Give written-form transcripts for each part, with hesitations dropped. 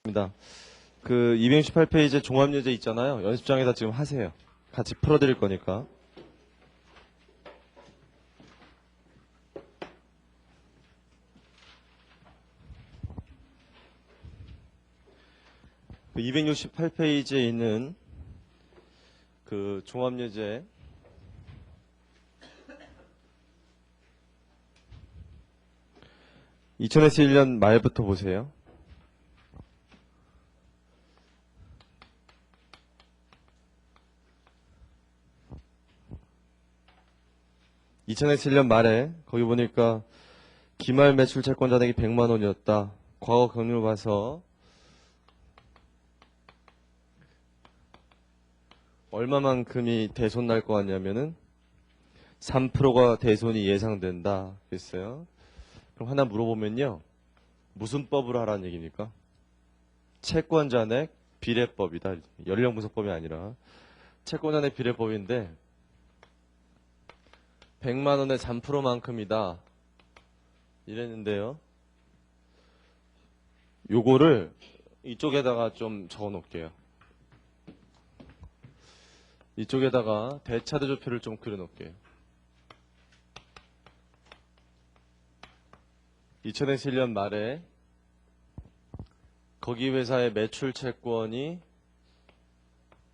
입니다. 그 268페이지 종합예제 있잖아요. 연습장에다 지금 하세요. 같이 풀어드릴 거니까. 그 268페이지에 있는 그 종합예제 2000에서 1년 말부터 보세요. (2000에서 1년) 말에 거기 보니까 기말 매출 채권 잔액이 100만 원이었다. 과거 경륜을 봐서 얼마만큼이 대손 날 것 같냐면은 3%가 대손이 예상된다 그랬어요. 그럼 하나 물어보면요. 무슨 법으로 하라는 얘기입니까? 채권 잔액 비례법이다. 연령분석법이 아니라 채권 잔액 비례법인데 100만 원의 3%만큼이다. 이랬는데요. 요거를 이쪽에다가 좀 적어 놓을게요. 이쪽에다가 대차대조표를 좀 그려 놓을게요. 2000에서 1년 말에 거기 회사의 매출 채권이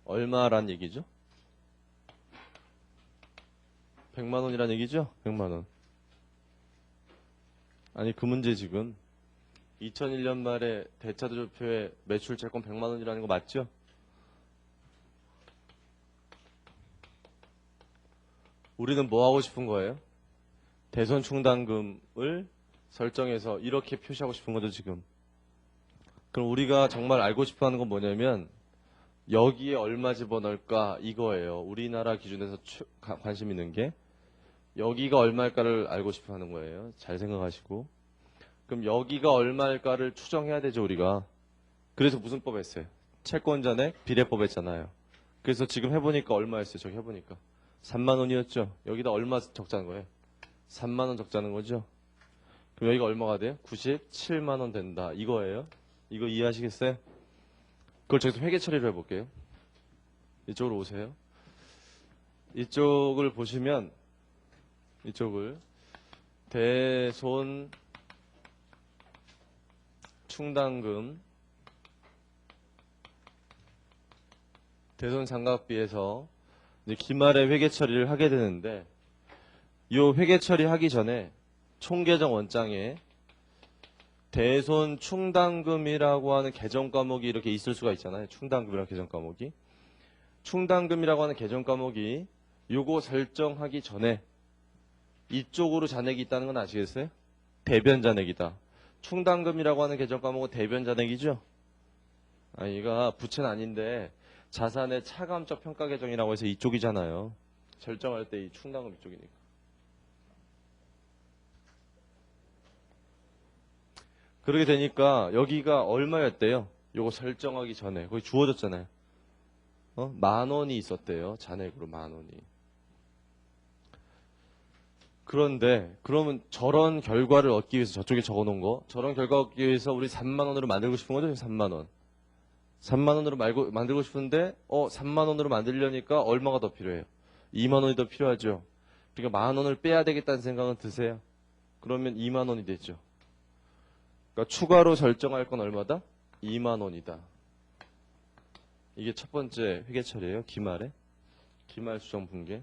얼마란 얘기죠? 100만 원이란 얘기죠? 100만 원. 아니 그 문제 지금 2001년 말에 대차대조표의 매출 채권 100만 원이라는 거 맞죠? 우리는 뭐 하고 싶은 거예요? 대손 충당금을 설정해서 이렇게 표시하고 싶은 거죠 지금. 그럼 우리가 정말 알고 싶어 하는 건 뭐냐면 여기에 얼마 집어넣을까 이거예요. 우리나라 기준에서 관심 있는 게 여기가 얼마일까를 알고 싶어 하는 거예요. 잘 생각하시고. 그럼 여기가 얼마일까를 추정해야 되죠 우리가. 그래서 무슨 법 했어요? 채권 잔액 비례법 했잖아요. 그래서 지금 해보니까 얼마였어요? 저기 해보니까 3만 원이었죠. 여기다 얼마 적자는 거예요? 3만 원 적자는 거죠. 그럼 여기가 얼마가 돼요? 97만 원 된다. 이거예요. 이거 이해하시겠어요? 그걸 저기서 회계 처리를 해볼게요. 이쪽으로 오세요. 이쪽을 보시면 이쪽을 대손 충당금 대손 장각비에서 이제 기말에 회계 처리를 하게 되는데 이 회계 처리하기 전에 총계정 원장에 대손 충당금이라고 하는 계정 과목이 이렇게 있을 수가 있잖아요. 충당금이라는 계정 과목이. 충당금이라고 하는 계정 과목이 요거 설정하기 전에 이쪽으로 잔액이 있다는 건 아시겠어요? 대변 잔액이다. 충당금이라고 하는 계정 과목은 대변 잔액이죠? 아, 얘가 부채는 아닌데 자산의 차감적 평가 계정이라고 해서 이쪽이잖아요. 설정할 때 이 충당금 이쪽이니까. 그러게 되니까 여기가 얼마였대요? 요거 설정하기 전에. 거기 주어졌잖아요. 만 원이 있었대요. 잔액으로 만 원이. 그런데 그러면 저런 결과를 얻기 위해서 저쪽에 적어놓은 거 저런 결과 얻기 위해서 우리 3만 원으로 만들고 싶은 거죠? 3만 원. 3만 원으로 만들고 싶은데 3만 원으로 만들려니까 얼마가 더 필요해요? 2만 원이 더 필요하죠. 그러니까 만 원을 빼야 되겠다는 생각은 드세요. 그러면 2만 원이 되죠. 그러니까 추가로 설정할 건 얼마다? 2만 원이다. 이게 첫 번째 회계 처리예요. 기말에. 기말 수정 분계.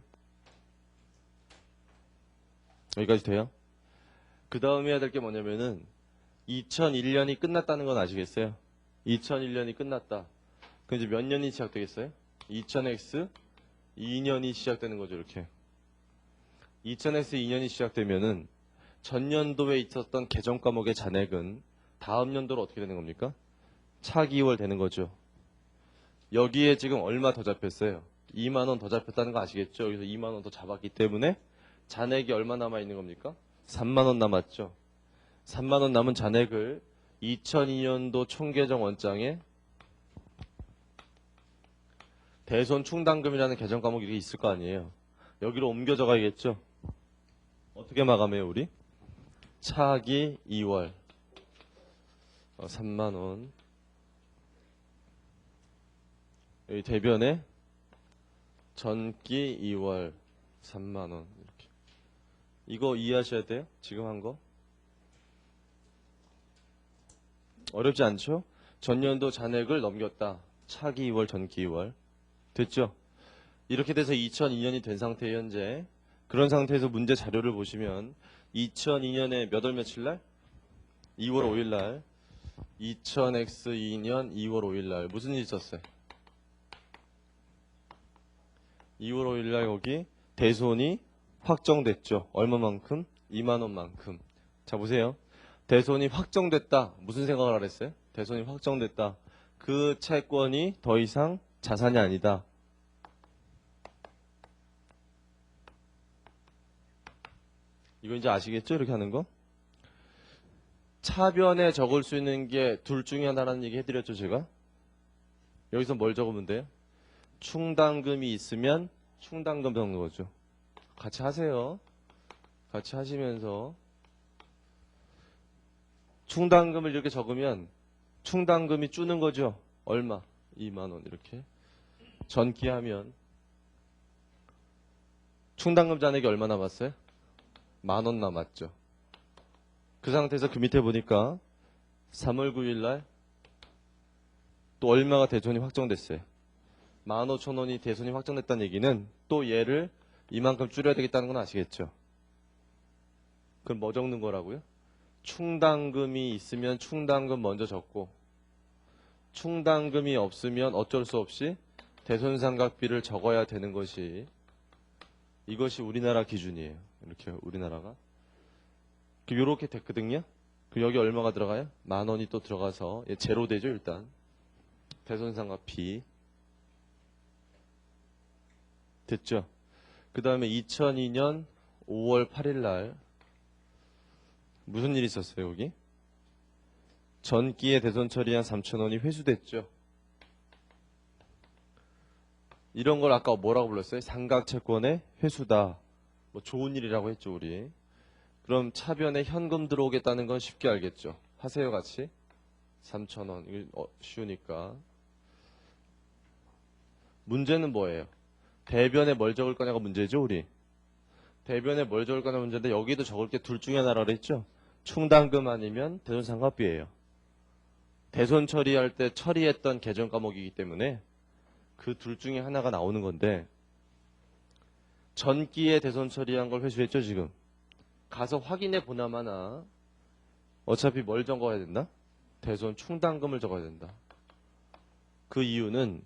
여기까지 돼요? 그 다음에 해야 될 게 뭐냐면은 2001년이 끝났다는 건 아시겠어요? 2001년이 끝났다. 그럼 이제 몇 년이 시작되겠어요? 2000X 2년이 시작되는 거죠. 이렇게. 2000X 2년이 시작되면은 전년도에 있었던 계정 과목의 잔액은 다음 연도로 어떻게 되는 겁니까? 차기월 되는 거죠. 여기에 지금 얼마 더 잡혔어요? 2만 원 더 잡혔다는 거 아시겠죠? 여기서 2만 원 더 잡았기 때문에 잔액이 얼마 남아 있는 겁니까? 3만 원 남았죠. 3만 원 남은 잔액을 2002년도 총계정 원장에 대손 충당금이라는 계정 과목이 이렇게 있을 거 아니에요. 여기로 옮겨져 가야겠죠. 어떻게 마감해요 우리? 차기 2월 3만 원 여기 대변에 전기 2월 3만 원 이렇게. 이거 이해하셔야 돼요. 지금 한 거. 어렵지 않죠? 전년도 잔액을 넘겼다. 차기 2월, 전기 2월. 됐죠? 이렇게 돼서 2002년이 된 상태 현재. 그런 상태에서 문제 자료를 보시면 2002년에 몇 월 며칠 날? 2월 5일 날. 2000X2년 2월 5일 날 무슨 일 있었어요? 2월 5일 날 거기 대손이 확정됐죠. 얼마만큼? 2만 원만큼. 자 보세요. 대손이 확정됐다. 무슨 생각을 하랬어요? 대손이 확정됐다. 그 채권이 더 이상 자산이 아니다. 이거 이제 아시겠죠? 이렇게 하는 거? 차변에 적을 수 있는 게 둘 중에 하나라는 얘기 해드렸죠, 제가? 여기서 뭘 적으면 돼요? 충당금이 있으면 충당금 적는 거죠. 같이 하세요. 같이 하시면서 충당금을 이렇게 적으면 충당금이 주는 거죠. 얼마? 2만 원 이렇게. 전기하면 충당금 잔액이 얼마 남았어요? 1만 원 남았죠. 그 상태에서 그 밑에 보니까 3월 9일 날 또 얼마가 대손이 확정됐어요. 15,000원이 대손이 확정됐다는 얘기는 또 얘를 이만큼 줄여야 되겠다는 건 아시겠죠? 그럼 뭐 적는 거라고요? 충당금이 있으면 충당금 먼저 적고 충당금이 없으면 어쩔 수 없이 대손상각비를 적어야 되는 것이 이것이 우리나라 기준이에요. 이렇게 우리나라가. 이렇게 됐거든요. 여기 얼마가 들어가요? 10,000원이 또 들어가서 얘 제로 되죠 일단. 대손상각비. 됐죠? 그 다음에 2002년 5월 8일 날 무슨 일이 있었어요 여기? 전기에 대손 처리한 3,000원이 회수됐죠. 이런 걸 아까 뭐라고 불렀어요? 상각채권의 회수다. 뭐 좋은 일이라고 했죠 우리. 그럼 차변에 현금 들어오겠다는 건 쉽게 알겠죠. 하세요 같이. 3,000원. 이거 쉬우니까. 문제는 뭐예요? 대변에 뭘 적을 거냐가 문제죠 우리. 대변에 뭘 적을 거냐 문제인데 여기도 적을 게 둘 중에 하나라 그랬죠. 충당금 아니면 대손상각비예요. 대손 처리할 때 처리했던 계정 과목이기 때문에 그 둘 중에 하나가 나오는 건데 전기에 대손 처리한 걸 회수했죠 지금. 가서 확인해 보나마나 어차피 뭘 적어야 된다? 대손 충당금을 적어야 된다. 그 이유는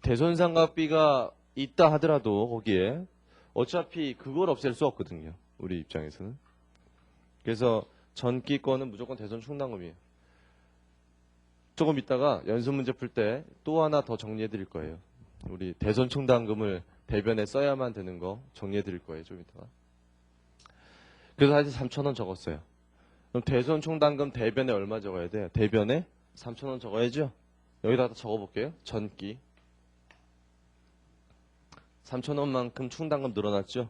대손상각비가 있다 하더라도 거기에 어차피 그걸 없앨 수 없거든요. 우리 입장에서는. 그래서 전기 거는 무조건 대손 충당금이에요. 조금 있다가 연습 문제 풀 때 또 하나 더 정리해 드릴 거예요. 우리 대손 충당금을 대변에 써야만 되는 거 정리해 드릴 거예요. 좀 이따가. 그래서 사실 3,000원 적었어요. 그럼 대손 충당금 대변에 얼마 적어야 돼요? 대변에 3,000원 적어야죠. 여기다가 적어볼게요. 전기 3,000원만큼 충당금 늘어났죠?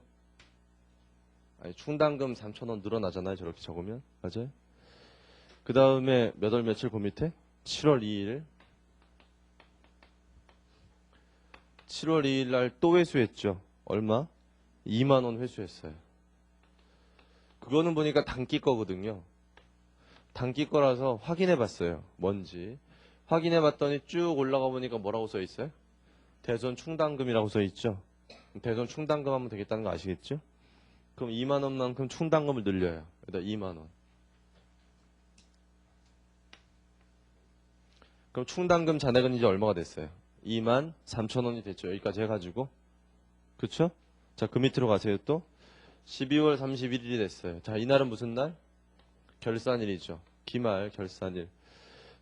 아니 충당금 3,000원 늘어나잖아요. 저렇게 적으면. 맞아요? 그 다음에 몇 월 며칠 그 밑에? 7월 2일 7월 2일 날 또 회수했죠. 얼마? 2만 원 회수했어요. 그거는 보니까 단기 거거든요. 단기 거라서 확인해 봤어요. 뭔지. 확인해 봤더니 쭉 올라가 보니까 뭐라고 써 있어요? 대손 충당금이라고 써 있죠. 대손 충당금 하면 되겠다는 거 아시겠죠? 그럼 2만 원만큼 충당금을 늘려요. 여기다 2만 원. 그럼 충당금 잔액은 이제 얼마가 됐어요? 2만 3,000원이 됐죠. 여기까지 해가지고. 그쵸? 자, 그 밑으로 가세요 또. 12월 31일이 됐어요. 자, 이날은 무슨 날? 결산일이죠. 기말 결산일.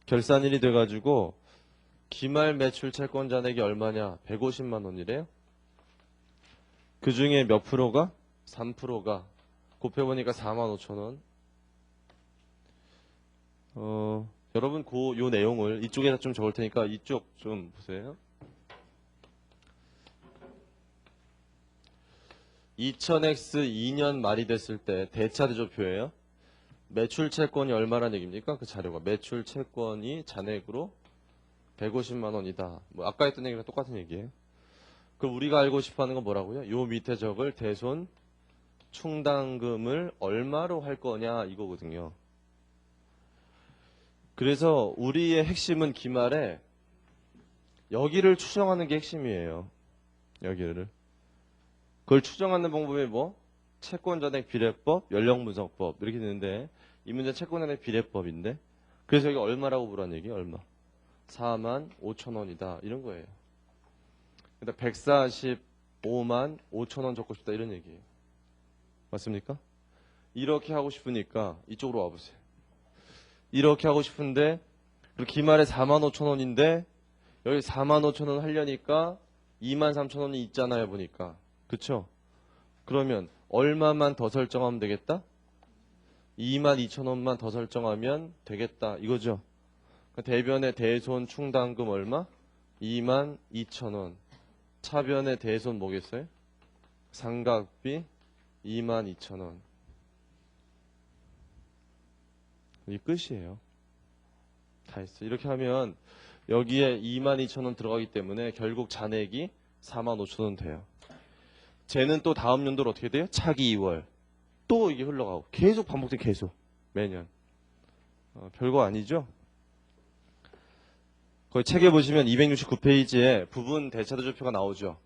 결산일이 돼가지고 기말 매출 채권 잔액이 얼마냐? 150만 원이래요. 그 중에 몇 프로가? 3%가. 곱해보니까 4만 5천 원. 여러분 요 내용을 이쪽에다 좀 적을 테니까 이쪽 좀 보세요. 2000X 2년 말이 됐을 때 대차대조표예요. 매출 채권이 얼마란 얘기입니까? 그 자료가 매출 채권이 잔액으로 150만 원이다. 뭐 아까 했던 얘기랑 똑같은 얘기예요. 그럼 우리가 알고 싶어 하는 건 뭐라고요? 요 밑에 적을 대손 충당금을 얼마로 할 거냐 이거거든요. 그래서 우리의 핵심은 기말에 여기를 추정하는 게 핵심이에요. 여기를. 그걸 추정하는 방법이 뭐? 채권잔액 비례법, 연령분석법 이렇게 되는데 이 문제는 채권잔액 비례법인데 그래서 여기 얼마라고 보라는 얘기예요. 얼마? 4만 5천 원이다. 이런 거예요. 그러니까 145만 5천 원 적고 싶다 이런 얘기예요. 맞습니까? 이렇게 하고 싶으니까 이쪽으로 와보세요. 이렇게 하고 싶은데 그리고 기말에 4만 5천 원인데 여기 4만 5천 원 하려니까 2만 3천 원이 있잖아요. 보니까. 그쵸? 그러면 얼마만 더 설정하면 되겠다? 2만 2천 원만 더 설정하면 되겠다. 이거죠? 대변의 대손 충당금 얼마? 2만 2천 원. 차변의 대손 뭐겠어요? 상각비 2만 2천 원. 이 끝이에요. 다 했어요. 이렇게 하면 여기에 2만 2천 원 들어가기 때문에 결국 잔액이 4만 5천 원 돼요. 쟤는 또 다음 연도로 어떻게 돼요? 차기 2월. 또 이게 흘러가고 계속 반복돼 계속 매년. 별거 아니죠? 거기 책에 보시면 269페이지에 부분 대차대조표가 나오죠.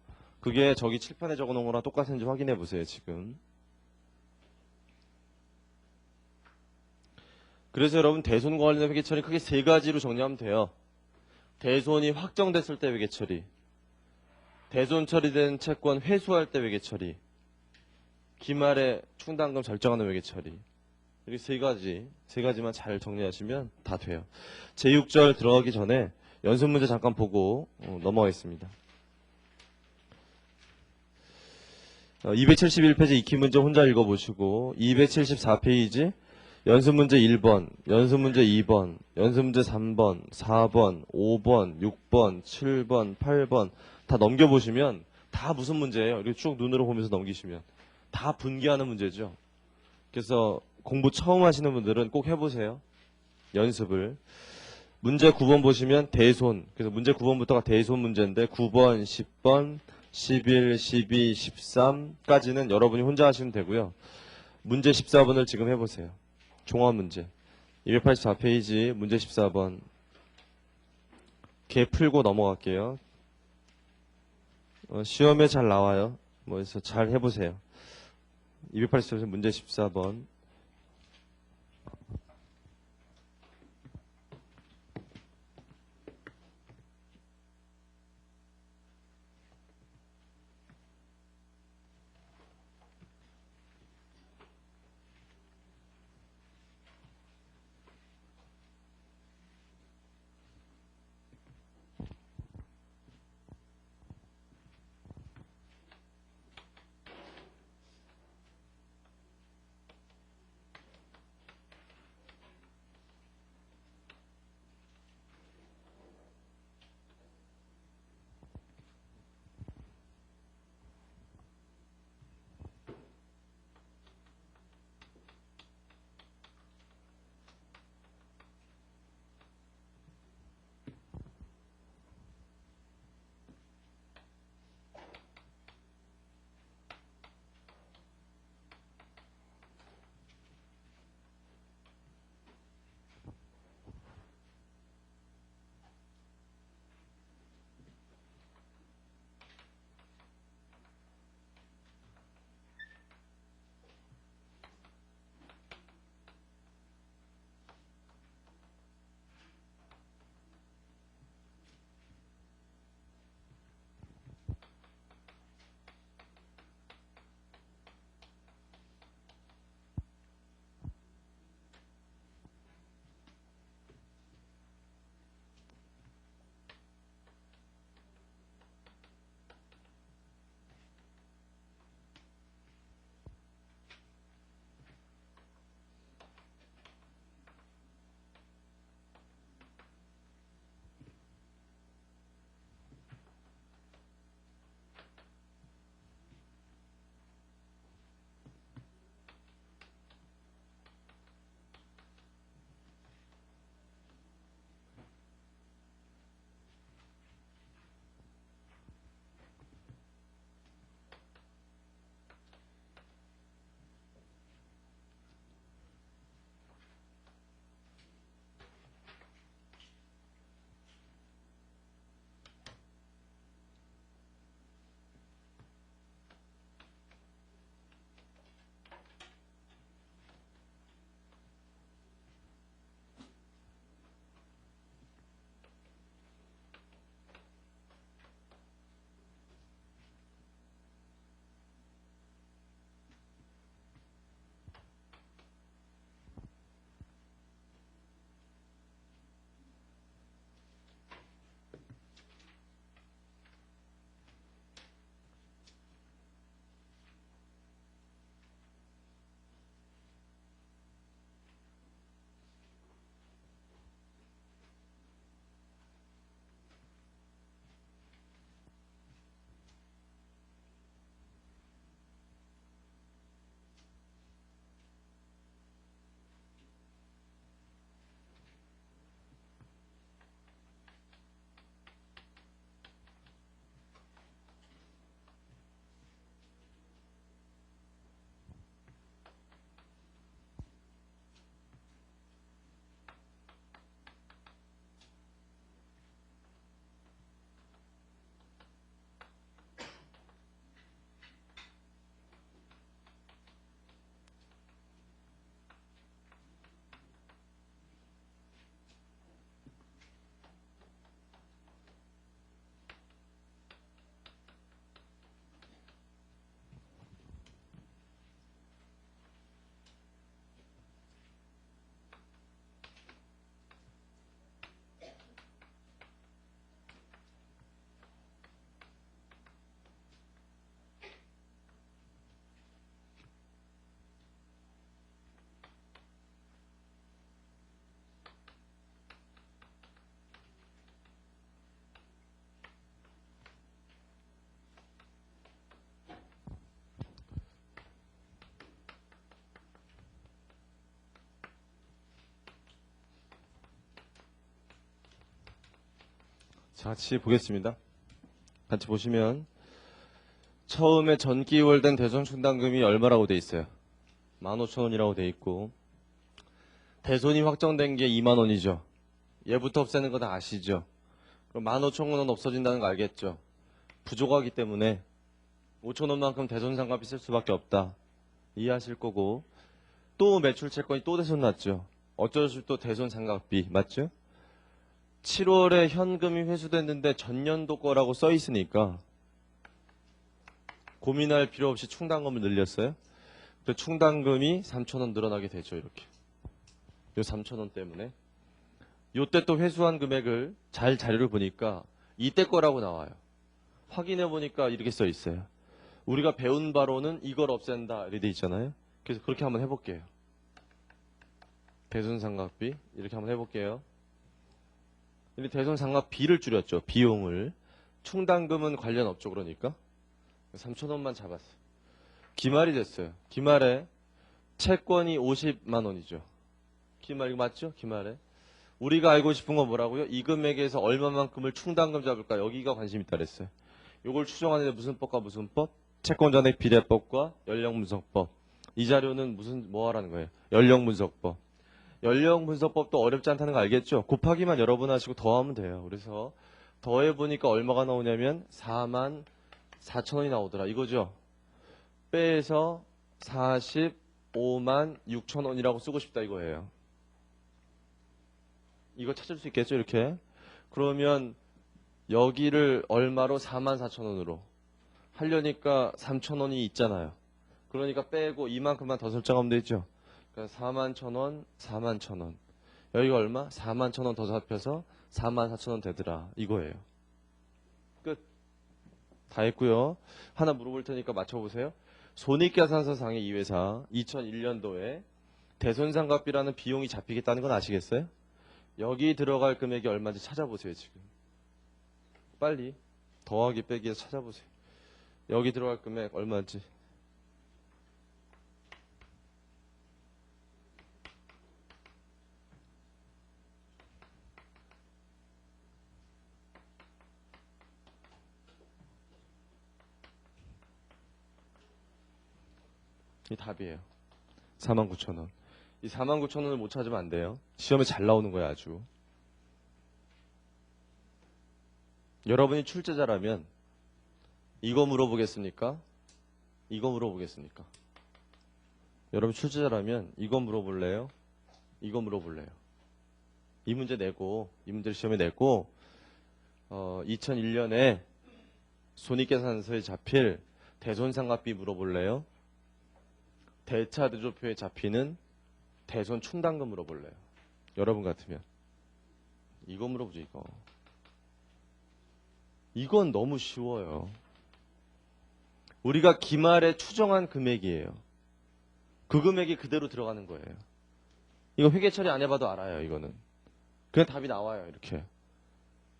그게 저기 칠판에 적어놓은 거랑 똑같은지 확인해 보세요. 지금. 그래서 여러분 대손과 관련된 회계처리 크게 세 가지로 정리하면 돼요. 대손이 확정됐을 때 회계처리, 대손 처리된 채권 회수할 때 회계처리, 기말에 충당금 결정하는 회계처리. 이렇게 세 가지만 잘 정리하시면 다 돼요. 제6절 들어가기 전에 연습 문제 잠깐 보고 넘어가겠습니다. 271페이지 익히 문제 혼자 읽어보시고 274페이지 연습 문제 1번, 연습 문제 2번, 연습 문제 3번, 4번, 5번, 6번, 7번, 8번 다 넘겨보시면 다 무슨 문제예요? 이렇게 쭉 눈으로 보면서 넘기시면 다 분기하는 문제죠. 그래서 공부 처음 하시는 분들은 꼭 해보세요. 연습을. 문제 9번 보시면 대손. 그래서 문제 9번부터가 대손 문제인데 9번, 10번, 11, 12, 13까지는 여러분이 혼자 하시면 되고요. 문제 14번을 지금 해보세요. 종합 문제. 284페이지 문제 14번. 걔 풀고 넘어갈게요. 시험에 잘 나와요. 그래서 잘 해보세요. 284페이지 문제 14번. 같이 보겠습니다. 같이 보시면 처음에 전기월된 대손 충당금이 얼마라고 돼 있어요? 15,000원이라고 돼 있고 대손이 확정된 게 2만 원이죠. 얘부터 없애는 거 다 아시죠? 그럼 15,000원 없어진다는 거 알겠죠? 부족하기 때문에 5,000원만큼 대손상각비 쓸 수밖에 없다. 이해하실 거고 또 매출 채권이 또 대손 났죠. 어쩔 수 없이 또 대손상각비 맞죠? 7월에 현금이 회수됐는데 전년도 거라고 써 있으니까 고민할 필요 없이 충당금을 늘렸어요. 그 충당금이 3,000원 늘어나게 되죠. 이렇게 요 3,000원 때문에 요때 또 회수한 금액을 잘 자료를 보니까 이때 거라고 나와요. 확인해 보니까 이렇게 써 있어요. 우리가 배운 바로는 이걸 없앤다 이렇게 돼 있잖아요. 그래서 그렇게 한번 해볼게요. 대손상각비 이렇게 한번 해볼게요. 대손상각비를 줄였죠. 비용을. 충당금은 관련 없죠. 그러니까 3,000원만 잡았어요. 기말이 됐어요. 기말에 채권이 50만 원이죠. 기말 이거 맞죠? 기말에 우리가 알고 싶은 건 뭐라고요? 이 금액에서 얼마만큼을 충당금 잡을까? 여기가 관심 있다 그랬어요. 이걸 추정하는데 무슨 법과 무슨 법? 채권잔액 비례법과 연령분석법. 이 자료는 무슨 뭐 하라는 거예요? 연령분석법. 연령분석법도 어렵지 않다는 거 알겠죠? 곱하기만 여러 번 하시고 더하면 돼요. 그래서 더해보니까 얼마가 나오냐면 44,000원이 나오더라. 이거죠? 빼서 45만 6천원이라고 쓰고 싶다 이거예요. 이거 찾을 수 있겠죠? 이렇게. 그러면 여기를 얼마로? 44,000원으로. 하려니까 3,000원이 있잖아요. 그러니까 빼고 이만큼만 더 설정하면 되죠. 그러니까 41,000원, 41,000원. 여기가 얼마? 41,000원 더 잡혀서 44,000원 되더라. 이거예요. 끝. 다 했고요. 하나 물어볼 테니까 맞춰보세요. 손익계산서상의 이 회사 2001년도에 대손상각비라는 비용이 잡히겠다는 건 아시겠어요? 여기 들어갈 금액이 얼마인지 찾아보세요. 지금. 빨리 더하기 빼기해서 찾아보세요. 여기 들어갈 금액 얼마인지. 이 답이에요. 49,000원. 이 49,000원을 못 찾으면 안 돼요. 시험에 잘 나오는 거야 아주. 여러분이 출제자라면 이거 물어보겠습니까? 이거 물어보겠습니까? 여러분 출제자라면 이거 물어볼래요? 이거 물어볼래요? 이 문제 내고 이 문제를 시험에 내고 2001년에 손익계산서에 잡힐 대손상각비 물어볼래요? 대차대조표에 잡히는 대손 충당금 물어볼래요? 여러분 같으면 이거 물어보죠. 이거. 이건 너무 쉬워요. 우리가 기말에 추정한 금액이에요. 그 금액이 그대로 들어가는 거예요. 이거 회계 처리 안 해봐도 알아요. 이거는 그냥 답이 나와요. 이렇게.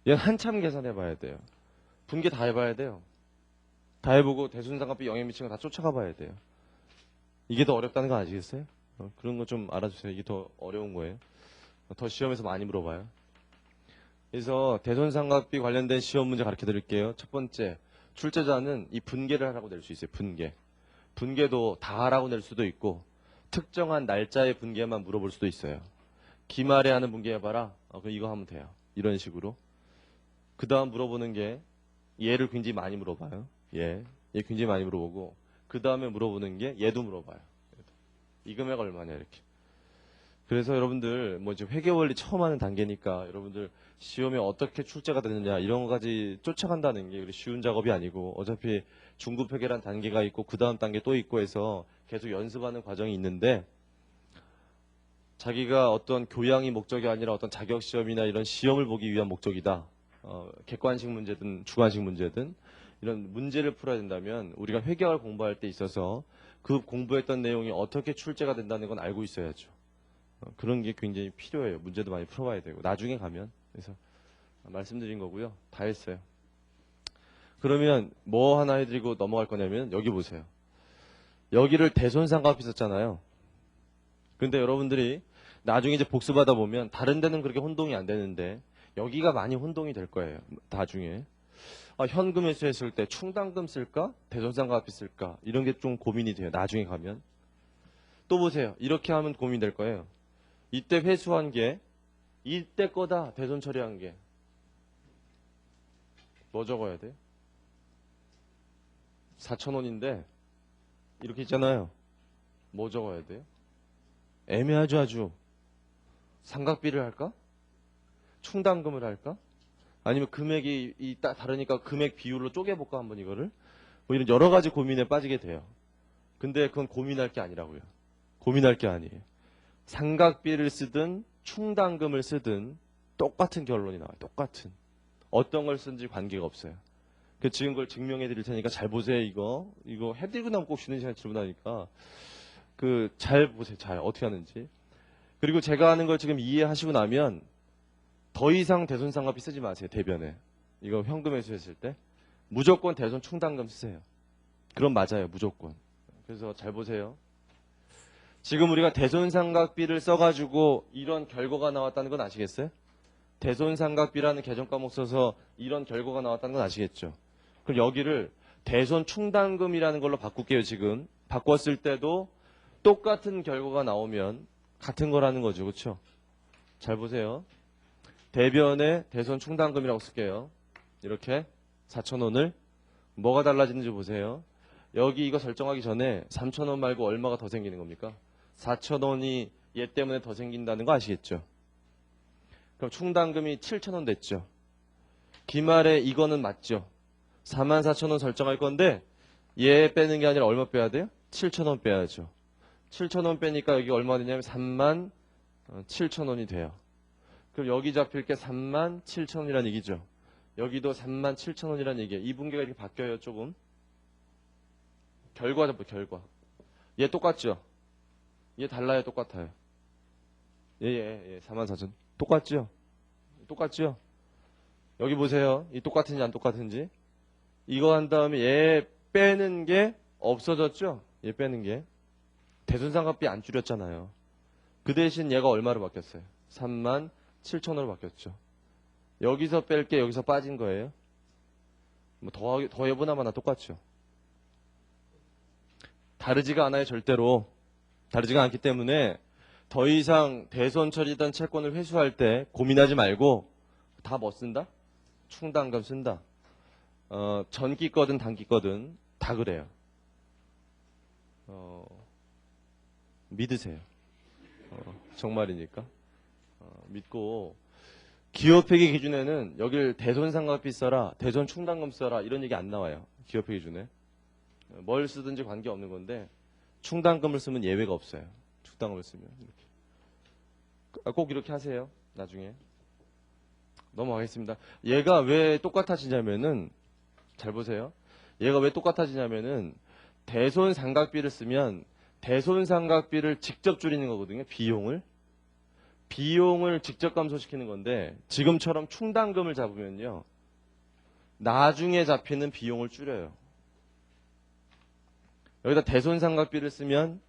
얘는 한참 계산해 봐야 돼요. 분계 다 해봐야 돼요. 다 해보고 대손상각비 영향 미치는 거 다 쫓아가 봐야 돼요. 이게 더 어렵다는 거 아시겠어요? 그런 거 좀 알아주세요. 이게 더 어려운 거예요. 더 시험에서 많이 물어봐요. 그래서 대손상각비 관련된 시험 문제 가르쳐 드릴게요. 첫 번째, 출제자는 이 분계를 하라고 낼 수 있어요. 분계. 분계도 다 하라고 낼 수도 있고 특정한 날짜의 분계만 물어볼 수도 있어요. 기말에 하는 분계 해봐라. 그럼 이거 하면 돼요. 이런 식으로. 그 다음 물어보는 게 얘를 굉장히 많이 물어봐요. 얘 굉장히 많이 물어보고 그 다음에 물어보는 게 얘도 물어봐요. 이 금액 얼마냐 이렇게. 그래서 여러분들 뭐 이제 회계원리 처음 하는 단계니까 여러분들 시험에 어떻게 출제가 되느냐 이런 거까지 쫓아간다는 게 쉬운 작업이 아니고 어차피 중급 회계란 단계가 있고 그 다음 단계 또 있고 해서 계속 연습하는 과정이 있는데 자기가 어떤 교양이 목적이 아니라 어떤 자격 시험이나 이런 시험을 보기 위한 목적이다. 객관식 문제든 주관식 문제든 이런 문제를 풀어야 된다면 우리가 회계학을 공부할 때 있어서 그 공부했던 내용이 어떻게 출제가 된다는 건 알고 있어야죠. 그런 게 굉장히 필요해요. 문제도 많이 풀어봐야 되고 나중에 가면. 그래서 말씀드린 거고요. 다 했어요. 그러면 뭐 하나 해드리고 넘어갈 거냐면 여기 보세요. 여기를 대손상각비 썼잖아요. 근데 여러분들이 나중에 이제 복습하다 보면 다른 데는 그렇게 혼동이 안 되는데 여기가 많이 혼동이 될 거예요. 나중에. 현금 회수했을 때 충당금 쓸까? 대손상가비 쓸까? 이런 게 좀 고민이 돼요. 나중에 가면. 또 보세요. 이렇게 하면 고민될 거예요. 이때 회수한 게 이때 거다. 대손 처리한 게. 뭐 적어야 돼요? 4,000원인데 이렇게 있잖아요. 뭐 적어야 돼요? 애매하죠 아주. 상각비를 할까? 충당금을 할까? 아니면 금액이 다르니까 금액 비율로 쪼개볼까 한번 이거를? 뭐 이런 여러 가지 고민에 빠지게 돼요. 근데 그건 고민할 게 아니라고요. 고민할 게 아니에요. 상각비를 쓰든 충당금을 쓰든 똑같은 결론이 나와요. 똑같은. 어떤 걸 쓴지 관계가 없어요. 지금 그걸 증명해 드릴 테니까 잘 보세요, 이거. 이거 해드리고 나면 꼭 쉬는 시간에 질문하니까. 잘 보세요, 잘. 어떻게 하는지. 그리고 제가 하는 걸 지금 이해하시고 나면 더 이상 대손상각비 쓰지 마세요, 대변에. 이거 현금 회수했을 때. 무조건 대손 충당금 쓰세요. 그럼 맞아요, 무조건. 그래서 잘 보세요. 지금 우리가 대손상각비를 써가지고 이런 결과가 나왔다는 건 아시겠어요? 대손상각비라는 개정 과목 써서 이런 결과가 나왔다는 건 아시겠죠? 그럼 여기를 대손충당금이라는 걸로 바꿀게요, 지금. 바꿨을 때도 똑같은 결과가 나오면 같은 거라는 거죠, 그렇죠? 잘 보세요. 대변에 대손충당금이라고 쓸게요. 이렇게 4,000원을 뭐가 달라지는지 보세요. 여기 이거 설정하기 전에 3,000원 말고 얼마가 더 생기는 겁니까? 4,000원이 얘 때문에 더 생긴다는 거 아시겠죠? 그럼 충당금이 7,000원 됐죠. 기말에 이거는 맞죠. 44,000원 설정할 건데 얘 빼는 게 아니라 얼마 빼야 돼요? 7,000원 빼야죠. 7,000원 빼니까 여기 얼마 되냐면 37,000원이 돼요. 그럼 여기 잡힐 게 37,000원이라는 얘기죠. 여기도 37,000원이라는 얘기예요. 이 분계가 이렇게 바뀌어요, 조금. 결과 잡고 결과. 얘 똑같죠? 얘 달라요, 똑같아요. 예. 44,000원. 똑같죠? 똑같죠? 여기 보세요. 이 똑같은지 안 똑같은지. 이거 한 다음에 얘 빼는 게 없어졌죠? 얘 빼는 게. 대손상각비 안 줄였잖아요. 그 대신 얘가 얼마로 바뀌었어요? 37,000원으로 바뀌었죠. 여기서 뺄 게 여기서 빠진 거예요. 뭐 더 해보나마나 똑같죠. 다르지가 않아요, 절대로. 다르지가 않기 때문에 더 이상 대손 처리된 채권을 회수할 때 고민하지 말고 다 뭐 쓴다? 충당금 쓴다. 전기 거든 단기 거든 다 그래요. 믿으세요. 정말이니까. 믿고 기업회계 기준에는 여길 대손상각비 써라, 대손충당금 써라 이런 얘기 안 나와요. 기업회계 기준에. 뭘 쓰든지 관계없는 건데 충당금을 쓰면 예외가 없어요. 충당금을 쓰면. 이렇게. 꼭 이렇게 하세요. 나중에. 넘어가겠습니다. 얘가 왜 똑같아지냐면은 잘 보세요. 얘가 왜 똑같아지냐면은 대손상각비를 쓰면 대손상각비를 직접 줄이는 거거든요. 비용을 직접 감소시키는 건데 지금처럼 충당금을 잡으면요. 나중에 잡히는 비용을 줄여요. 여기다 대손상각비를 쓰면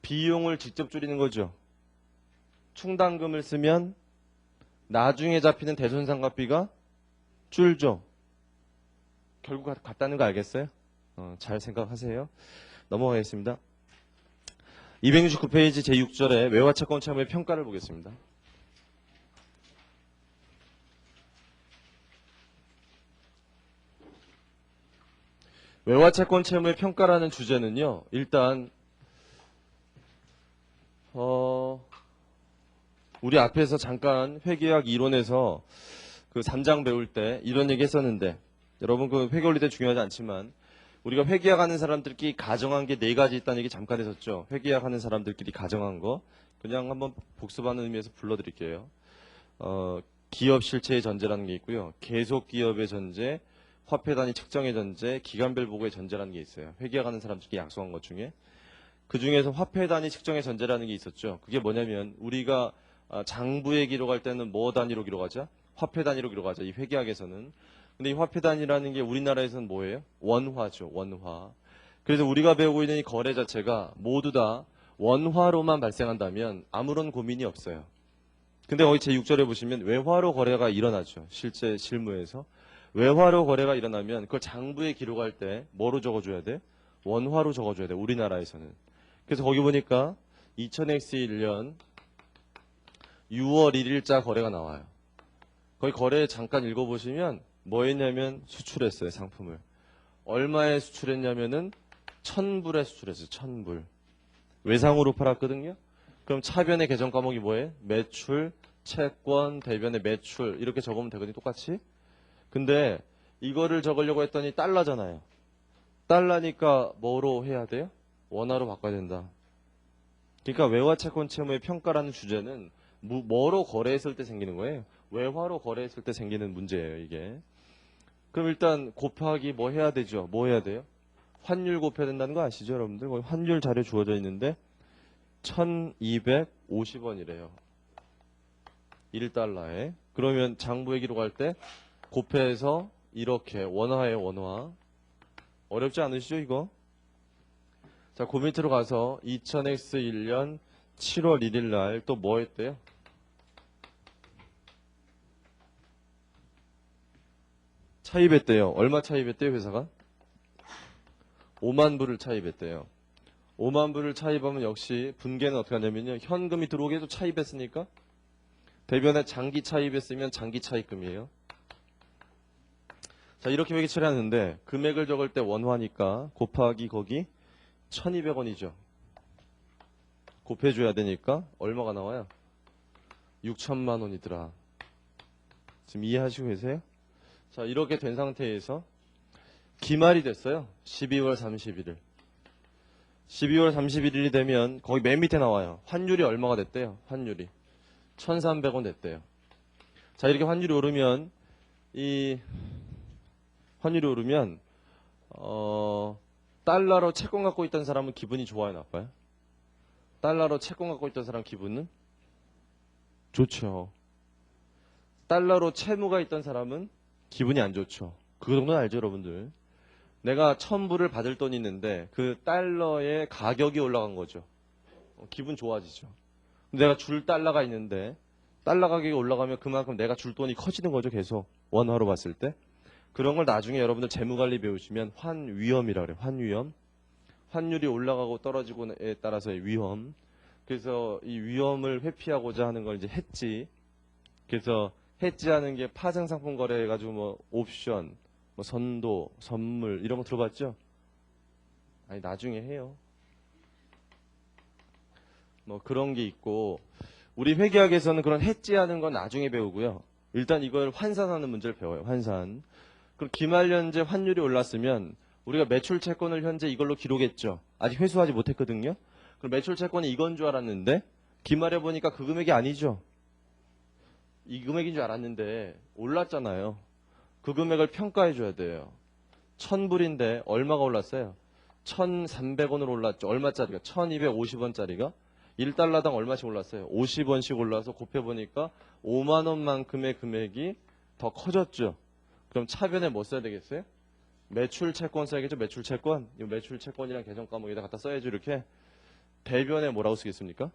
비용을 직접 줄이는 거죠. 충당금을 쓰면 나중에 잡히는 대손상각비가 줄죠. 결국 같다는 거 알겠어요? 잘 생각하세요. 넘어가겠습니다. 269페이지 제6절에 외화채권 채무의 평가를 보겠습니다. 외화채권 채무의 평가라는 주제는요. 일단 우리 앞에서 잠깐 회계학 이론에서 그 3장 배울 때 이런 얘기 했었는데 여러분 그 회계 원리 때 중요하지 않지만 우리가 회계학 하는 사람들끼리 가정한 게 4가지 있다는 얘기 잠깐 했었죠. 회계학 하는 사람들끼리 가정한 거 그냥 한번 복습하는 의미에서 불러드릴게요. 기업 실체의 전제라는 게 있고요. 계속 기업의 전제, 화폐 단위 측정의 전제, 기간별 보고의 전제라는 게 있어요. 회계학 하는 사람들끼리 약속한 것 중에. 그 중에서 화폐 단위 측정의 전제라는 게 있었죠. 그게 뭐냐면 우리가 장부에 기록할 때는 뭐 단위로 기록하죠? 화폐 단위로 기록하죠. 이 회계학에서는. 근데 이 화폐 단위라는 게 우리나라에서는 뭐예요? 원화죠. 원화. 그래서 우리가 배우고 있는 이 거래 자체가 모두 다 원화로만 발생한다면 아무런 고민이 없어요. 근데 거기 제6절에 보시면 외화로 거래가 일어나죠. 실제 실무에서. 외화로 거래가 일어나면 그걸 장부에 기록할 때 뭐로 적어줘야 돼? 원화로 적어줘야 돼. 우리나라에서는. 그래서 거기 보니까 2000X1년 6월 1일자 거래가 나와요. 거기 거래 잠깐 읽어보시면 뭐 했냐면 수출했어요. 상품을. 얼마에 수출했냐면은 1000불에 수출했어요. 1000불. 외상으로 팔았거든요. 그럼 차변의 계정 과목이 뭐예요? 매출, 채권, 대변의 매출 이렇게 적으면 되거든요. 똑같이. 근데 이거를 적으려고 했더니 달러잖아요. 달러니까 뭐로 해야 돼요? 원화로 바꿔야 된다. 그러니까 외화 채권 채무의 평가라는 주제는 뭐로 거래했을 때 생기는 거예요? 외화로 거래했을 때 생기는 문제예요, 이게. 그럼 일단 곱하기 뭐 해야 되죠? 뭐 해야 돼요? 환율 곱해야 된다는 거 아시죠, 여러분들? 거기 환율 자료 주어져 있는데 1250원이래요. 1달러에. 그러면 장부에 기록할 때 곱해서 이렇게 원화에 원화. 어렵지 않으시죠, 이거? 자, 그 밑으로 가서 2000X1년 7월 1일 날 또 뭐 했대요? 차입했대요. 얼마 차입했대요, 회사가? 5만 불을 차입했대요. 5만 불을 차입하면 역시 분계는 어떻게 하냐면요. 현금이 들어오게 해도 차입했으니까 대변에 장기 차입했으면 장기 차입금이에요. 자, 이렇게 회계 처리하는데 금액을 적을 때 원화니까 곱하기 거기 1200원이죠. 곱해줘야 되니까 얼마가 나와요? 6천만 원이더라. 지금 이해하시고 계세요? 자, 이렇게 된 상태에서 기말이 됐어요. 12월 31일. 12월 31일이 되면 거기 맨 밑에 나와요. 환율이 얼마가 됐대요? 환율이 1,300원 됐대요. 자, 이렇게 환율이 오르면 달러로 채권 갖고 있던 사람은 기분이 좋아요, 나빠요? 달러로 채권 갖고 있던 사람 기분은 좋죠. 달러로 채무가 있던 사람은 기분이 안 좋죠. 그 정도는 알죠, 여러분들. 내가 1000불을 받을 돈이 있는데 그 달러의 가격이 올라간 거죠. 기분 좋아지죠. 내가 줄 달러가 있는데 달러 가격이 올라가면 그만큼 내가 줄 돈이 커지는 거죠. 계속 원화로 봤을 때. 그런 걸 나중에 여러분들 재무관리 배우시면 환위험이라고 그래요. 환위험. 환율이 올라가고 떨어지고에 따라서의 위험. 그래서 이 위험을 회피하고자 하는 걸 이제 해지. 그래서 해지하는 게 파생상품 거래해가지고 뭐 옵션, 뭐 선도, 선물 이런 거 들어봤죠? 아니 나중에 해요. 뭐 그런 게 있고 우리 회계학에서는 그런 해지하는 건 나중에 배우고요. 일단 이걸 환산하는 문제를 배워요. 환산. 그럼 기말연재 환율이 올랐으면 우리가 매출 채권을 현재 이걸로 기록했죠. 아직 회수하지 못했거든요. 그럼 매출 채권이 이건 줄 알았는데 기말해 보니까 그 금액이 아니죠. 이 금액인 줄 알았는데 올랐잖아요. 그 금액을 평가해 줘야 돼요. 1000불인데 얼마가 올랐어요? 1300원으로 올랐죠. 얼마짜리가? 1250원짜리가 1달러당 얼마씩 올랐어요? 50원씩 올라서 곱해보니까 5만원만큼의 금액이 더 커졌죠. 그럼 차변에 뭐 써야 되겠어요? 매출 채권 써야겠죠. 매출 채권. 이 매출 채권이랑 계정 과목에다 갖다 써야죠. 이렇게. 대변에 뭐라고 쓰겠습니까?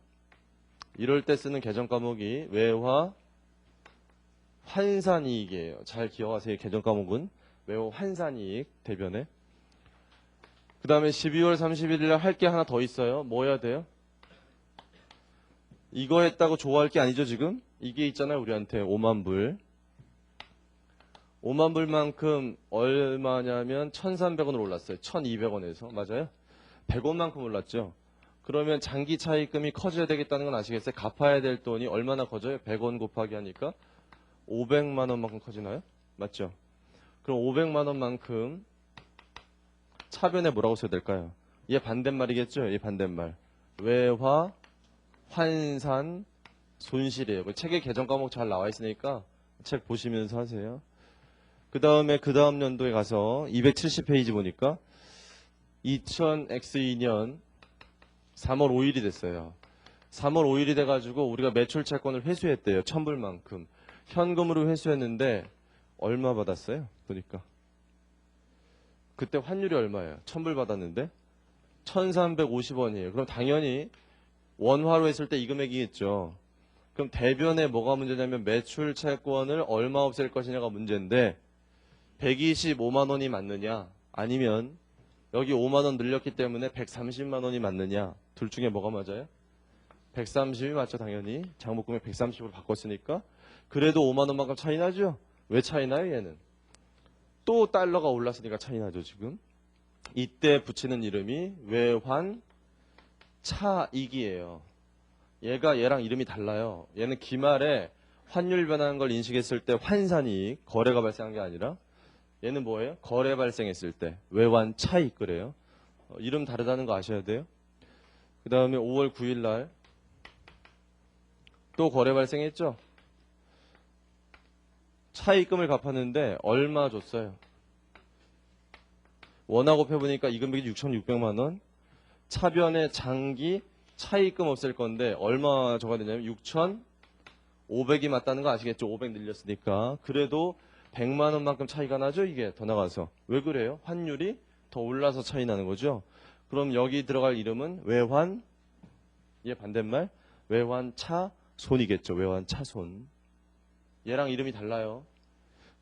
이럴 때 쓰는 계정 과목이 외화 환산이익이에요. 잘 기억하세요. 계정 과목은 외화 환산이익 대변에. 그 다음에 12월 31일 날 할 게 하나 더 있어요. 뭐 해야 돼요? 이거 했다고 좋아할 게 아니죠 지금? 이게 있잖아요. 우리한테 5만 불. 5만 불만큼 얼마냐면 1,300원으로 올랐어요. 1,200원에서. 맞아요? 100원만큼 올랐죠. 그러면 장기 차입금이 커져야 되겠다는 건 아시겠어요? 갚아야 될 돈이 얼마나 커져요? 100원 곱하기 하니까 500만 원만큼 커지나요? 맞죠? 그럼 500만 원만큼 차변에 뭐라고 써야 될까요? 얘 반대말이겠죠? 얘 반대말. 외화, 환산, 손실이에요. 책에 계정 과목 잘 나와 있으니까 책 보시면서 하세요. 그 다음에 그 다음 연도에 가서 270페이지 보니까 2000X2년 3월 5일이 됐어요. 3월 5일이 돼가지고 우리가 매출 채권을 회수했대요. 1000불만큼. 현금으로 회수했는데 얼마 받았어요? 보니까. 그때 환율이 얼마예요? 1000불 받았는데 1350원이에요. 그럼 당연히 원화로 했을 때 이 금액이겠죠. 그럼 대변에 뭐가 문제냐면 매출 채권을 얼마 없앨 것이냐가 문제인데 125만 원이 맞느냐 아니면 여기 5만 원 늘렸기 때문에 130만 원이 맞느냐 둘 중에 뭐가 맞아요? 130이 맞죠 당연히. 장목금액 130으로 바꿨으니까. 그래도 5만 원만큼 차이 나죠? 왜 차이 나요 얘는? 또 달러가 올랐으니까 차이 나죠 지금. 이때 붙이는 이름이 외환 차익이에요. 얘가 얘랑 이름이 달라요. 얘는 기말에 환율 변하는 걸 인식했을 때 환산이익, 거래가 발생한 게 아니라 얘는 뭐예요? 거래 발생했을 때 외환 차익 그래요. 이름 다르다는 거 아셔야 돼요. 그 다음에 5월 9일 날 또 거래 발생했죠. 차입금을 갚았는데 얼마 줬어요? 원화고 펴보니까 이 금액이 6,600만 원. 차변에 장기 차입금 없앨 건데 얼마 줘야 되냐면 6,500이 맞다는 거 아시겠죠? 500 늘렸으니까. 그래도 100만 원만큼 차이가 나죠? 이게 더 나가서. 왜 그래요? 환율이 더 올라서 차이 나는 거죠. 그럼 여기 들어갈 이름은 외환, 얘 반대말 외환 차손이겠죠. 외환 차손. 얘랑 이름이 달라요.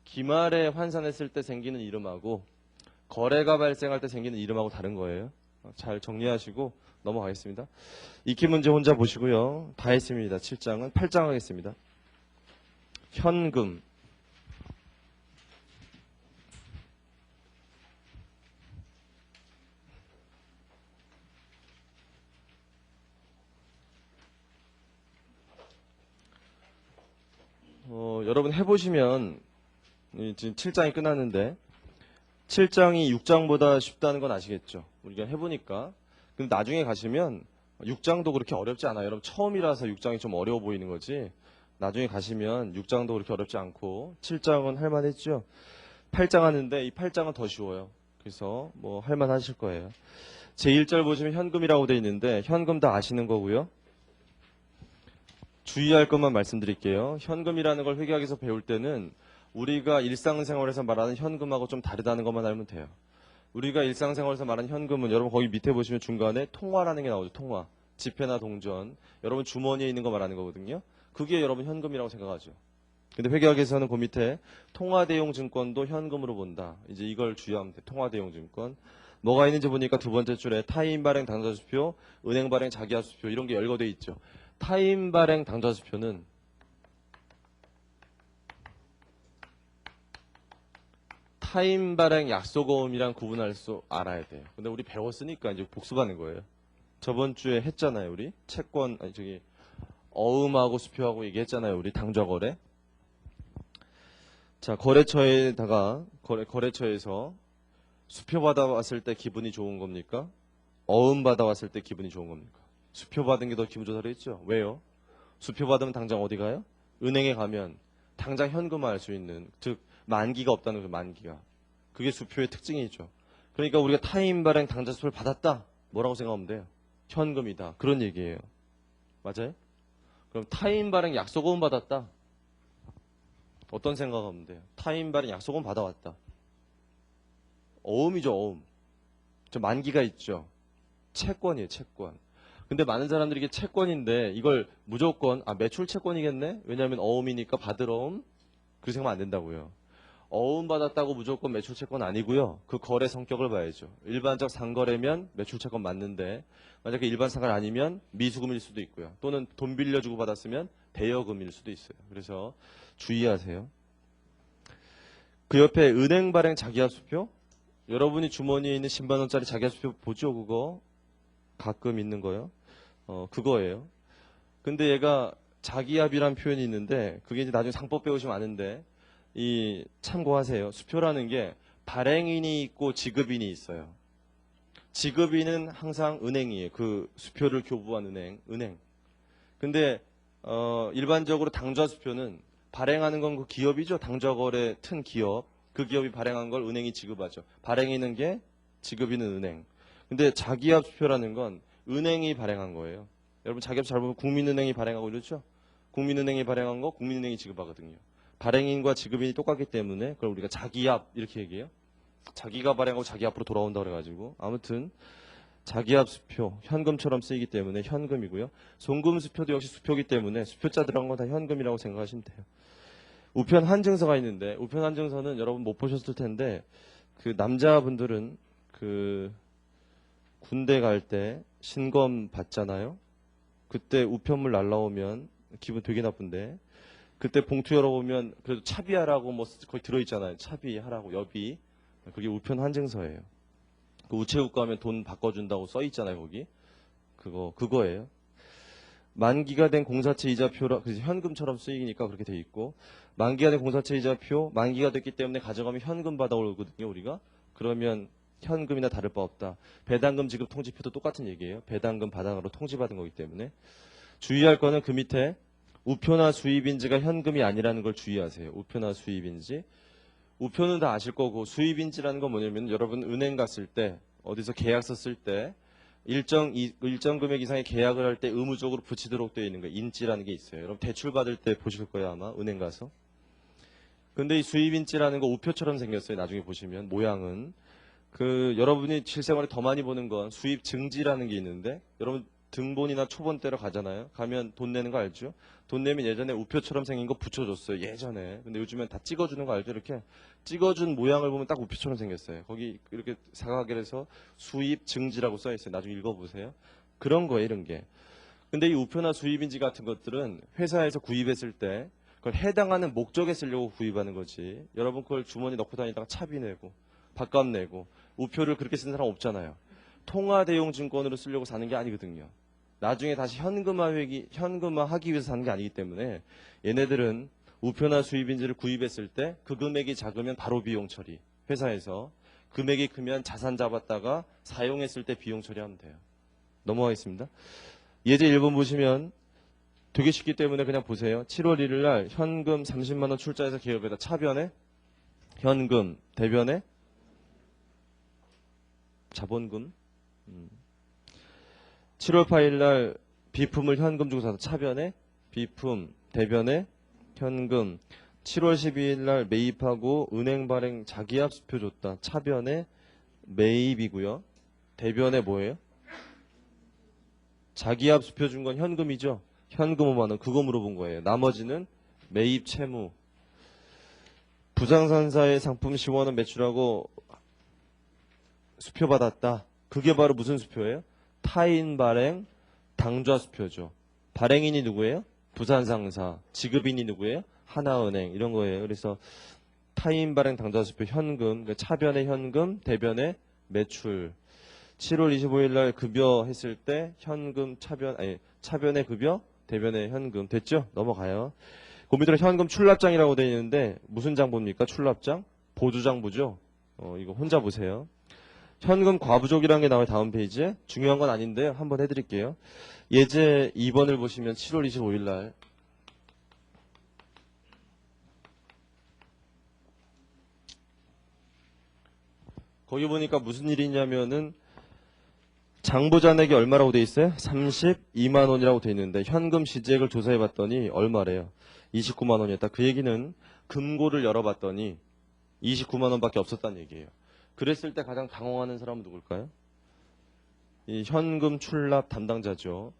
기말에 환산했을 때 생기는 이름하고 거래가 발생할 때 생기는 이름하고 다른 거예요. 잘 정리하시고 넘어가겠습니다. 익히 문제 혼자 보시고요. 다 했습니다. 7장은 8장 하겠습니다. 현금. 여러분 해보시면 지금 7장이 끝났는데 7장이 6장보다 쉽다는 건 아시겠죠? 우리가 해보니까. 근데 나중에 가시면 6장도 그렇게 어렵지 않아요. 여러분 처음이라서 6장이 좀 어려워 보이는 거지. 나중에 가시면 6장도 그렇게 어렵지 않고 7장은 할만했죠. 8장 하는데 이 8장은 더 쉬워요. 그래서 뭐 할만하실 거예요. 제1절 보시면 현금이라고 돼 있는데 현금 다 아시는 거고요. 주의할 것만 말씀드릴게요. 현금이라는 걸 회계학에서 배울 때는 우리가 일상생활에서 말하는 현금하고 좀 다르다는 것만 알면 돼요. 우리가 일상생활에서 말하는 현금은 여러분 거기 밑에 보시면 중간에 통화라는 게 나오죠. 통화. 지폐나 동전. 여러분 주머니에 있는 거 말하는 거거든요. 그게 여러분 현금이라고 생각하죠. 근데 회계학에서는 그 밑에 통화대용 증권도 현금으로 본다. 이제 이걸 주의하면 돼. 통화대용 증권. 뭐가 있는지 보니까 두 번째 줄에 타인 발행 당좌수표, 은행 발행 자기하수표 이런 게 열거돼 있죠. 타인 발행 당좌수표는 타인 발행 약속어음이랑 구분할 수 알아야 돼요. 근데 우리 배웠으니까 이제 복습하는 거예요. 저번 주에 했잖아요, 우리 채권 어음하고 수표하고 얘기했잖아요, 우리 당좌거래. 자, 거래처에다가 거래처에서 수표 받아왔을 때 기분이 좋은 겁니까? 어음 받아왔을 때 기분이 좋은 겁니까? 수표 받은 게 더 기분 좋다고 했죠. 왜요? 수표 받으면 당장 어디 가요? 은행에 가면 당장 현금화할 수 있는, 즉 만기가 없다는 거죠. 만기가. 그게 수표의 특징이죠. 그러니까 우리가 타인 발행 당좌수표를 받았다. 뭐라고 생각하면 돼요? 현금이다. 그런 얘기예요. 맞아요? 그럼 타인 발행 약속은 받았다. 어떤 생각하면 돼요? 타인 발행 약속은 받아왔다. 어음이죠. 어음. 저 만기가 있죠. 채권이에요. 채권. 근데 많은 사람들이 이게 채권인데 이걸 무조건 매출 채권이겠네? 왜냐하면 어음이니까 받을 어음? 그렇게 생각하면 안 된다고요. 어음 받았다고 무조건 매출 채권 아니고요. 그 거래 성격을 봐야죠. 일반적 상거래면 매출 채권 맞는데 만약에 일반 상거래 아니면 미수금일 수도 있고요. 또는 돈 빌려주고 받았으면 대여금일 수도 있어요. 그래서 주의하세요. 그 옆에 은행 발행 자기하수표? 여러분이 주머니에 있는 10만 원짜리 자기하수표 보죠? 그거 가끔 있는 거요. 그거예요. 근데 얘가 자기합이란 표현이 있는데 그게 이제 나중에 상법 배우시면 아는데 이 참고하세요. 수표라는 게 발행인이 있고 지급인이 있어요. 지급인은 항상 은행이에요. 그 수표를 교부한 은행. 근데 일반적으로 당좌수표는 발행하는 건 그 기업이죠. 당좌거래 튼 기업. 그 기업이 발행한 걸 은행이 지급하죠. 발행인은 게 지급인은 은행. 근데 자기합 수표라는 건 은행이 발행한 거예요. 여러분 자기합 잘 보면 국민은행이 발행하고 이러죠. 국민은행이 발행한 거 국민은행이 지급하거든요. 발행인과 지급인이 똑같기 때문에 그걸 우리가 자기합 이렇게 얘기해요. 자기가 발행하고 자기 앞으로 돌아온다 그래가지고 아무튼 자기압 수표, 현금처럼 쓰이기 때문에 현금이고요. 송금 수표도 역시 수표이기 때문에 수표자 들어간 건 다 현금이라고 생각하시면 돼요. 우편 한증서가 있는데 우편 한증서는 여러분 못 보셨을 텐데 그 남자분들은 그 군대 갈 때 신검 받잖아요. 그때 우편물 날라오면 기분 되게 나쁜데 그때 봉투 열어보면 그래도 차비하라고 뭐 거기 들어있잖아요. 차비하라고 여비. 그게 우편 한증서예요. 그 우체국 가면 돈 바꿔준다고 써있잖아요. 거기. 그거예요. 만기가 된 공사채 이자표라 그래서 현금처럼 쓰이니까 그렇게 돼 있고 만기가 된 공사채 이자표 만기가 됐기 때문에 가져가면 현금 받아오거든요. 우리가. 그러면 현금이나 다를 바 없다. 배당금 지급 통지표도 똑같은 얘기예요. 배당금 받아가로 통지받은 거기 때문에. 주의할 거는 그 밑에 우표나 수입인지가 현금이 아니라는 걸 주의하세요. 우표나 수입인지. 우표는 다 아실 거고 수입인지라는 건 뭐냐면 여러분 은행 갔을 때 어디서 계약서 쓸 때 일정 금액 이상의 계약을 할 때 의무적으로 붙이도록 되어 있는 거예요. 인지라는 게 있어요. 여러분 대출 받을 때 보실 거예요. 아마 은행 가서. 근데 이 수입인지라는 거 우표처럼 생겼어요. 나중에 보시면 모양은. 그 여러분이 실생활에 더 많이 보는 건 수입 증지라는 게 있는데 여러분 등본이나 초본 때로 가잖아요. 가면 돈 내는 거 알죠? 돈 내면 예전에 우표처럼 생긴 거 붙여줬어요. 예전에. 근데 요즘엔 다 찍어주는 거 알죠? 이렇게 찍어준 모양을 보면 딱 우표처럼 생겼어요. 거기 이렇게 사각에서 수입 증지라고 써있어요. 나중에 읽어보세요. 그런 거예요. 이런 게. 근데 이 우표나 수입인지 같은 것들은 회사에서 구입했을 때 그걸 해당하는 목적에 쓰려고 구입하는 거지. 여러분 그걸 주머니 넣고 다니다가 차비 내고 밥값 내고 우표를 그렇게 쓰는 사람 없잖아요. 통화 대용 증권으로 쓰려고 사는 게 아니거든요. 나중에 다시 현금화하기 위해서 사는 게 아니기 때문에 얘네들은 우표나 수입인지를 구입했을 때 그 금액이 작으면 바로 비용 처리. 회사에서 금액이 크면 자산 잡았다가 사용했을 때 비용 처리하면 돼요. 넘어가겠습니다. 예제 1번 보시면 되게 쉽기 때문에 그냥 보세요. 7월 1일 날 현금 30만 원 출자해서 기업에다 차변에 현금 대변에 자본금 7월 8일 날 비품을 현금 주고 사서 차변에 비품 대변에 현금 7월 12일 날 매입하고 은행 발행 자기압 수표 줬다. 차변에 매입이고요. 대변에 뭐예요? 자기압 수표 준 건 현금이죠. 현금 5만 원 그거 물어본 거예요. 나머지는 매입 채무. 부장산사의 상품 10원 원 매출하고 수표 받았다. 그게 바로 무슨 수표예요? 타인 발행 당좌 수표죠. 발행인이 누구예요? 부산상사. 지급인이 누구예요? 하나은행. 이런 거예요. 그래서 타인 발행 당좌 수표 현금, 그러니까 차변의 현금, 대변의 매출. 7월 25일 날 급여 했을 때 현금 차변의 급여, 대변의 현금. 됐죠? 넘어가요. 그 밑으로 현금 출납장이라고 되어 있는데 무슨 장부입니까? 출납장? 보조장부죠. 이거 혼자 보세요. 현금 과부족이라는 게 나와요. 다음 페이지에. 중요한 건 아닌데요. 한번 해드릴게요. 예제 2번을 보시면 7월 25일 날 거기 보니까 무슨 일이 있냐면은 장부잔액이 얼마라고 돼 있어요? 32만 원이라고 돼 있는데 현금 시재액을 조사해 봤더니 얼마래요? 29만 원이었다. 그 얘기는 금고를 열어봤더니 29만 원밖에 없었다는 얘기예요. 그랬을 때 가장 당황하는 사람은 누굴까요? 이 현금 출납 담당자죠.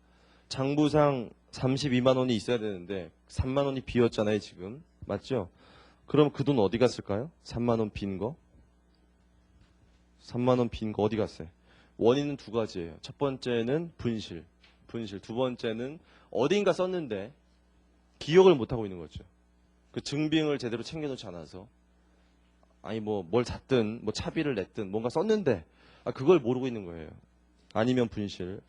장부상 32만 원이 있어야 되는데 3만 원이 비었잖아요 지금. 맞죠? 그럼 그 돈 어디 갔을까요? 3만 원 빈 거. 3만 원 빈 거 어디 갔어요? 원인은 두 가지예요. 첫 번째는 분실. 두 번째는 어딘가 썼는데 기억을 못하고 있는 거죠. 그 증빙을 제대로 챙겨놓지 않아서. 아니 뭘 샀든 뭐 차비를 냈든 뭔가 썼는데 그걸 모르고 있는 거예요. 아니면 분실.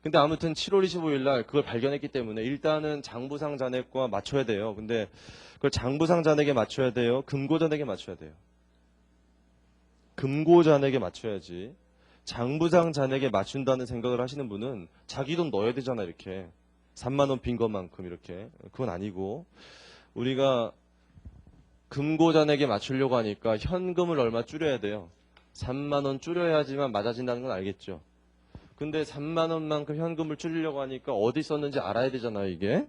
근데 아무튼 7월 25일 날 그걸 발견했기 때문에 일단은 장부상 잔액과 맞춰야 돼요. 근데 그걸 장부상 잔액에 맞춰야 돼요? 금고 잔액에 맞춰야 돼요? 금고 잔액에 맞춰야지. 장부상 잔액에 맞춘다는 생각을 하시는 분은 자기 돈 넣어야 되잖아 이렇게. 3만 원 빈 것만큼 이렇게. 그건 아니고 우리가 금고 잔액에 맞추려고 하니까 현금을 얼마 줄여야 돼요. 3만 원 줄여야지만 맞아진다는 건 알겠죠. 근데 3만 원만큼 현금을 줄이려고 하니까 어디 썼는지 알아야 되잖아요 이게.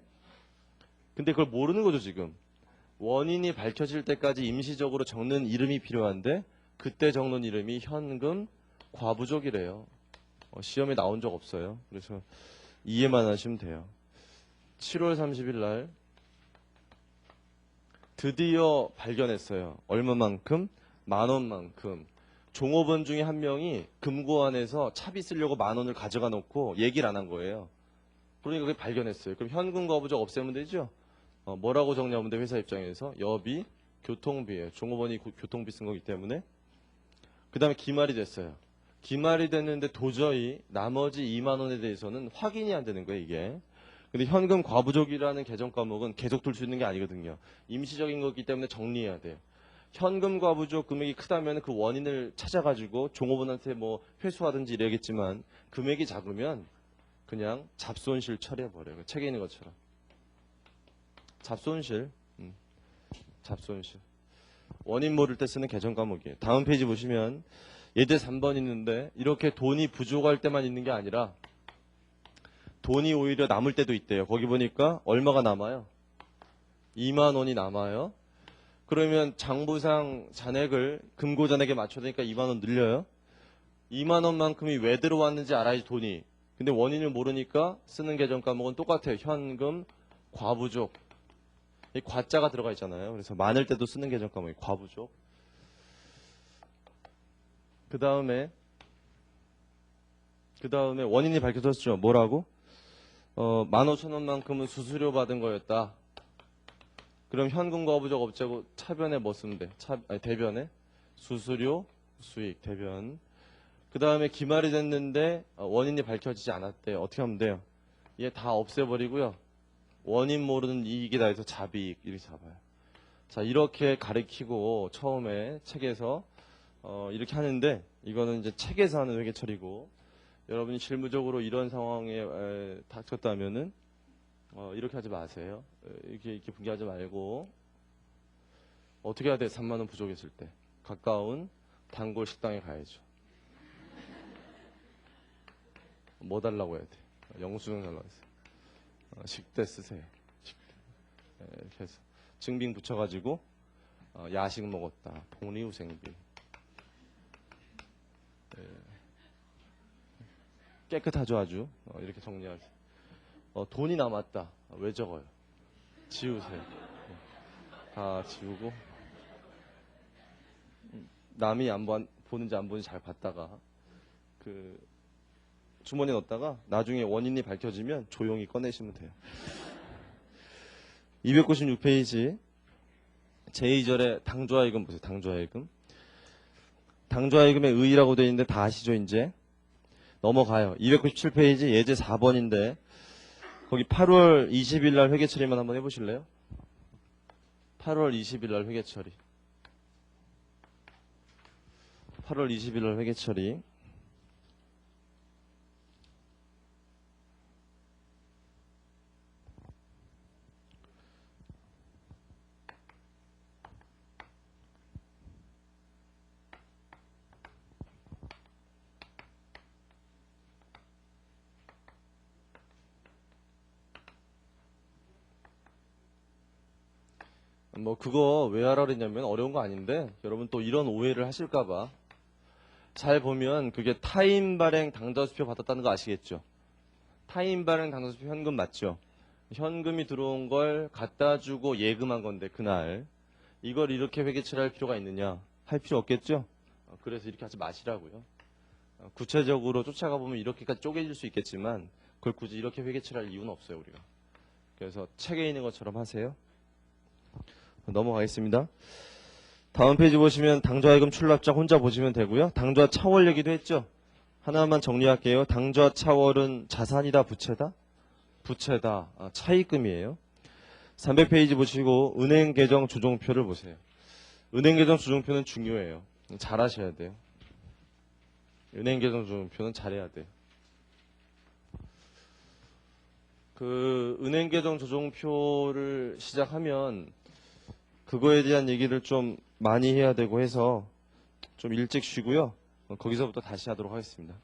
근데 그걸 모르는 거죠 지금. 원인이 밝혀질 때까지 임시적으로 적는 이름이 필요한데 그때 적는 이름이 현금 과부족이래요. 시험에 나온 적 없어요. 그래서 이해만 하시면 돼요. 7월 30일 날 드디어 발견했어요. 얼마만큼? 10,000원만큼. 종업원 중에 한 명이 금고안에서 차비 쓰려고 10,000원을 가져가 놓고 얘기를 안 한 거예요. 그러니까 그게 발견했어요. 그럼 현금 거부족 없애면 되죠? 뭐라고 정리하면 돼? 회사 입장에서 여비, 교통비예요. 종업원이 교통비 쓴 거기 때문에. 그 다음에 기말이 됐어요. 기말이 됐는데 도저히 나머지 20,000원에 대해서는 확인이 안 되는 거예요, 이게. 근데 현금 과부족이라는 개정 과목은 계속 둘 수 있는 게 아니거든요. 임시적인 거기 때문에 정리해야 돼요. 현금 과부족 금액이 크다면 그 원인을 찾아가지고 종업원한테 뭐 회수하든지 이래야겠지만 금액이 작으면 그냥 잡손실 처리해버려요. 책에 있는 것처럼. 잡손실. 잡손실. 원인 모를 때 쓰는 개정 과목이에요. 다음 페이지 보시면 예제 3번 있는데 이렇게 돈이 부족할 때만 있는 게 아니라 돈이 오히려 남을 때도 있대요. 거기 보니까 얼마가 남아요? 20,000원이 남아요. 그러면 장부상 잔액을 금고 잔액에 맞춰야 되니까 20,000원 늘려요. 20,000원만큼이 왜 들어왔는지 알아야지 돈이. 근데 원인을 모르니까 쓰는 개정 과목은 똑같아요. 현금 과부족. 이 과자가 들어가 있잖아요. 그래서 많을 때도 쓰는 개정 과목이 과부족. 그 다음에 원인이 밝혀졌죠. 뭐라고? 15,000원만큼은 수수료 받은 거였다. 그럼 현금 과부족 없애고 차변에 뭐 쓰면 돼? 대변에 수수료, 수익, 대변. 그 다음에 기말이 됐는데 원인이 밝혀지지 않았대. 어떻게 하면 돼요? 얘 다 없애버리고요. 원인 모르는 이익이다 해서 잡이익 이렇게 잡아요. 자, 이렇게 가르치고 처음에 책에서 이렇게 하는데 이거는 이제 책에서 하는 회계 처리고 여러분이 실무적으로 이런 상황에 닥쳤다면은 이렇게 하지 마세요. 이렇게 분개하지 말고 어떻게 해야 돼? 30,000원 부족했을 때 가까운 단골 식당에 가야죠. 뭐 달라고 해야 돼? 영수증 달라고 했어요. 식대 쓰세요. 식대. 이렇게 해서 증빙 붙여가지고 야식 먹었다. 복리후생비. 깨끗하죠 아주. 이렇게 정리하세요. 돈이 남았다. 왜 적어요? 지우세요. 다 지우고 남이 보는지 안 보는지 잘 봤다가 그 주머니에 넣었다가 나중에 원인이 밝혀지면 조용히 꺼내시면 돼요. 296페이지 제2절에 당좌하여금 보세요. 당좌하여금. 당좌하여금의 의의라고 되어 있는데 다 아시죠 이제? 넘어가요. 297페이지 예제 4번인데 거기 8월 20일 날 회계 처리만 한번 해보실래요? 8월 20일 날 회계 처리. 8월 20일 날 회계 처리. 뭐 그거 왜 하라 그랬냐면 어려운 거 아닌데 여러분 또 이런 오해를 하실까봐 잘 보면 그게 타임 발행 당좌수표 받았다는 거 아시겠죠? 타임 발행 당좌수표 현금 맞죠? 현금이 들어온 걸 갖다 주고 예금한 건데 그날 이걸 이렇게 회계 처리할 필요가 있느냐? 할 필요 없겠죠? 그래서 이렇게 하지 마시라고요. 구체적으로 쫓아가 보면 이렇게까지 쪼개질 수 있겠지만 그걸 굳이 이렇게 회계 처리할 이유는 없어요 우리가. 그래서 책에 있는 것처럼 하세요. 넘어가겠습니다. 다음 페이지 보시면 당좌하여금 출납자 혼자 보시면 되고요. 당좌 차월 얘기도 했죠. 하나만 정리할게요. 당좌 차월은 자산이다 부채다? 부채다. 차입금이에요. 300페이지 보시고 은행 계정 조정표를 보세요. 은행 계정 조정표는 중요해요. 잘 하셔야 돼요. 은행 계정 조정표는 잘해야 돼요. 그 은행 계정 조정표를 시작하면 그거에 대한 얘기를 좀 많이 해야 되고 해서 좀 일찍 쉬고요. 거기서부터 다시 하도록 하겠습니다.